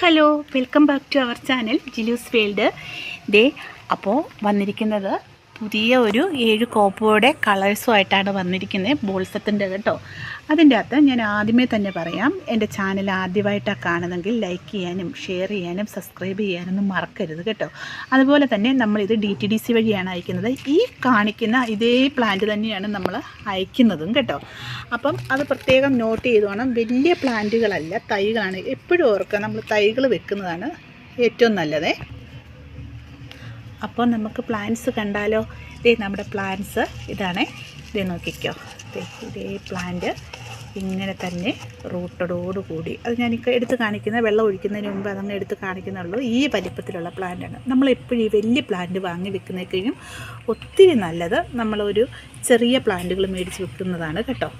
Hello, welcome back to our channel Jilu's world. ദേ അപ്പോൾ വന്നിരിക്കുന്നത് പുതിയ ഒരു 7 കോപ്പോയുടെ കളേഴ്സുമായിട്ടാണ് വന്നിരിക്കുന്നത്, ബോൾസത്തിൻ്റെ കേട്ടോ. അതിൻ്റെ അകത്ത് ഞാൻ ആദ്യമേ തന്നെ പറയാം, എൻ്റെ ചാനൽ ആദ്യമായിട്ടാണ് കാണുന്നതെങ്കിൽ ലൈക്ക് ചെയ്യാനും ഷെയർ ചെയ്യാനും സബ്സ്ക്രൈബ് ചെയ്യാനൊന്നും മറക്കരുത് കേട്ടോ. അതുപോലെ തന്നെ നമ്മളിത് DTDC വഴിയാണ് അയക്കുന്നത്. ഈ കാണിക്കുന്ന ഇതേ പ്ലാന്റ് തന്നെയാണ് നമ്മൾ അയക്കുന്നതും കേട്ടോ. അപ്പം അത് പ്രത്യേകം നോട്ട് ചെയ്ത് വേണം. വലിയ പ്ലാന്റുകളല്ല, തൈകളാണ്. എപ്പോഴും ഓർക്കുക, നമ്മൾ തൈകൾ വെക്കുന്നതാണ് ഏറ്റവും നല്ലത്. അപ്പോൾ നമുക്ക് പ്ലാന്റ്സ് കണ്ടാലോ? ഇതേ നമ്മുടെ പ്ലാന്റ്സ് ഇതാണ്. ഇതേ നോക്കിക്കോ, ഇതേ പ്ലാന്റ് ഇങ്ങനെ തന്നെ റൂട്ടോട് കൂടി, അത് ഞാനിപ്പോൾ എടുത്ത് കാണിക്കുന്ന വെള്ളം ഒഴിക്കുന്നതിന് മുമ്പ് അതങ്ങ് എടുത്ത് കാണിക്കുന്നുള്ളൂ. ഈ വലിപ്പത്തിലുള്ള പ്ലാന്റാണ്. നമ്മളെപ്പോഴും ഈ വലിയ പ്ലാന്റ് വാങ്ങി വെക്കുന്നതിനും ഒത്തിരി നല്ലത് നമ്മളൊരു ചെറിയ പ്ലാന്റുകൾ മേടിച്ച് വെക്കുന്നതാണ് കേട്ടോ.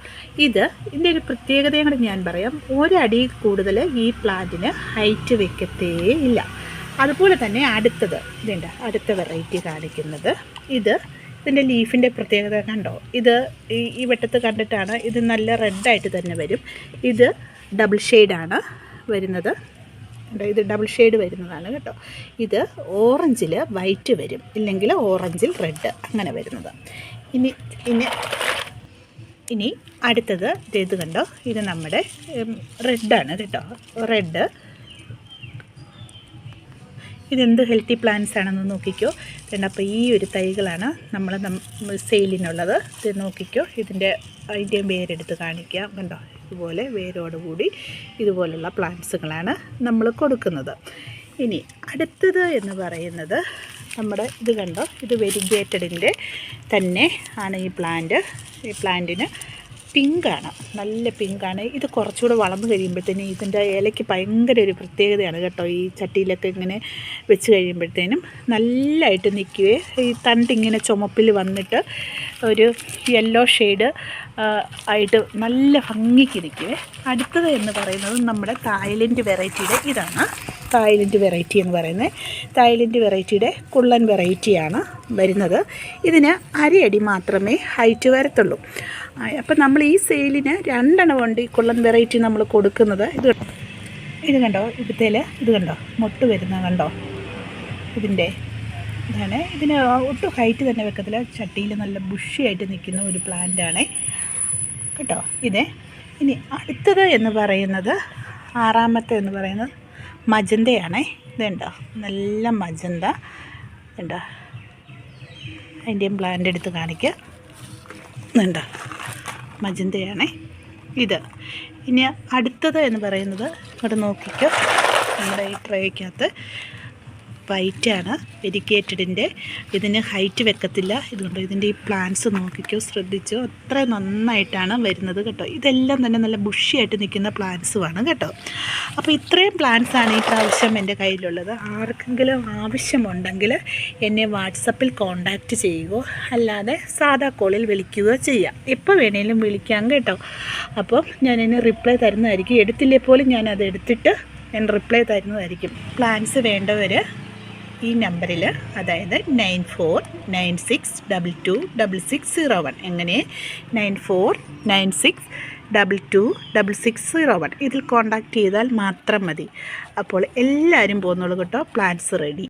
ഇതിൻ്റെ ഒരു പ്രത്യേകതയും കൂടെ ഞാൻ പറയാം. ഒരടി കൂടുതൽ ഈ പ്ലാന്റിന് ഹൈറ്റ് വെക്കത്തേ ഇല്ല. അതുപോലെ തന്നെ ഇതുണ്ട്, അടുത്ത വെറൈറ്റി കാണിക്കുന്നത്. ഇതിൻ്റെ ലീഫിൻ്റെ പ്രത്യേകത കണ്ടോ? ഈ വെട്ടത്ത് കണ്ടിട്ടാണ്. ഇത് നല്ല റെഡായിട്ട് തന്നെ വരും. ഇത് ഡബിൾ ഷെയ്ഡാണ് വരുന്നത്. ഇത് ഡബിൾ ഷെയ്ഡ് വരുന്നതാണ് കേട്ടോ. ഇത് ഓറഞ്ചിൽ വൈറ്റ് വരും, ഇല്ലെങ്കിൽ ഓറഞ്ചിൽ റെഡ്, അങ്ങനെ വരുന്നത്. ഇനി അടുത്തത് ഇത് കണ്ടോ, ഇത് നമ്മുടെ റെഡാണ് കേട്ടോ. റെഡ് ഇതെന്ത് ഹെൽത്തി പ്ലാന്റ്സ് ആണെന്ന് നോക്കിക്കോ. അപ്പോൾ ഈ ഒരു തൈകളാണ് നമ്മൾ സെയിലിനുള്ളത്. ഇത് നോക്കിക്കോ, അതിൻ്റെയും വേരെടുത്ത് കാണിക്കാം. കണ്ടോ, ഇതുപോലെ വേരോടുകൂടി ഇതുപോലുള്ള പ്ലാന്റ്സുകളാണ് നമ്മൾ കൊടുക്കുന്നത്. ഇനി അടുത്തത് എന്ന് പറയുന്നത് നമ്മുടെ ഇത് കണ്ടോ, ഇത് വെരിഗേറ്റഡിൻ്റെ തന്നെ ആണ് ഈ പ്ലാന്റിന് പിങ്കാണ്, നല്ല പിങ്കാണ്. ഇത് കുറച്ചുകൂടെ വളർന്നു കഴിയുമ്പോഴത്തേനും ഇതിൻ്റെ ഇലയ്ക്ക് ഭയങ്കര ഒരു പ്രത്യേകതയാണ് കേട്ടോ. ഈ ചട്ടിയിലൊക്കെ ഇങ്ങനെ വെച്ച് കഴിയുമ്പോഴത്തേനും നല്ലതായിട്ട് നിൽക്കുകയെ, ഈ തണ്ടിങ്ങനെ ചുമപ്പിൽ വന്നിട്ട് ഒരു യെല്ലോ ഷെയ്ഡ് ആയിട്ട് നല്ല ഭംഗിക്ക് നിൽക്കുകയെ. അടുത്തത് എന്ന് പറയുന്നത് നമ്മുടെ തായ്ലൻഡ് വെറൈറ്റിയുടെ ഇതാണ്. തായ്ലൻഡ് വെറൈറ്റി എന്ന് പറയുന്നത് തായ്ലൻഡ് വെറൈറ്റിയുടെ കുള്ളൻ വെറൈറ്റിയാണ് വരുന്നത്. ഇതിന് അരയടി മാത്രമേ ഹൈറ്റ് വരത്തുള്ളൂ. അപ്പം നമ്മൾ ഈ സെയിലിന് 2 എണ്ണം ഉണ്ട് ഈ കുള്ളൻ വെറൈറ്റി നമ്മൾ കൊടുക്കുന്നത്. ഇത് കണ്ടോ, ഇത് കണ്ടോ, മൊട്ട് വരുന്ന കണ്ടോ, ഇതാണ്. ഇതിന് ഒട്ടും ഹൈറ്റ് തന്നെ വെക്കത്തില്ല, ചട്ടിയിൽ നല്ല ബുഷിയായിട്ട് നിൽക്കുന്ന ഒരു പ്ലാന്റാണ് കേട്ടോ. ഇനി അടുത്തത് എന്ന് പറയുന്നത് 6ാമത്തെ എന്ന് പറയുന്നത് മജന്തയാണേ. ഇതുണ്ടോ, നല്ല മജന്ത ഉണ്ടോ. അതിൻ്റെയും പ്ലാന്റ് എടുത്ത് കാണിക്കുക. ഇതുണ്ടോ, മജന്തയാണേ ഇത്. ഇനി അടുത്തത് എന്ന് പറയുന്നത് ഇവിടെ നോക്കിക്കോ, നമ്മുടെ ഈ ട്രേക്കകത്ത് വൈറ്റാണ്, വെരിഗേറ്റഡിൻ്റെ. ഇതിന് ഹൈറ്റ് വെക്കത്തില്ല. ഇതുകൊണ്ട് ഇതിൻ്റെ ഈ പ്ലാന്റ്സ് നോക്കിക്കോ, ശ്രദ്ധിച്ചോ, അത്ര നന്നായിട്ടാണ് വരുന്നത് കേട്ടോ. ഇതെല്ലാം തന്നെ നല്ല ബുഷിയായിട്ട് നിൽക്കുന്ന പ്ലാന്റ്സുമാണ് കേട്ടോ. അപ്പോൾ ഇത്രയും പ്ലാന്റ്സാണ് ഈ പ്രാവശ്യം എൻ്റെ കയ്യിലുള്ളത്. ആർക്കെങ്കിലും ആവശ്യമുണ്ടെങ്കിൽ എന്നെ വാട്സപ്പിൽ കോൺടാക്റ്റ് ചെയ്യുകയോ അല്ലാതെ സാധാ കോളിൽ വിളിക്കുകയോ ചെയ്യാം. എപ്പോൾ വേണേലും വിളിക്കാം കേട്ടോ. അപ്പം ഞാനതിന് റിപ്ലൈ തരുന്നതായിരിക്കും. എടുത്തില്ലേ പോലും ഞാനത് എടുത്തിട്ട് ഞാൻ റിപ്ലൈ തരുന്നതായിരിക്കും. പ്ലാന്റ്സ് വേണ്ടവർ ഈ നമ്പറിൽ, അതായത് 9496226601, എങ്ങനെ 9496226601 ഇതിൽ കോൺടാക്റ്റ് ചെയ്താൽ മാത്രം മതി. അപ്പോൾ എല്ലാവരും പോകുന്നുള്ളൂ കേട്ടോ. Plants ready.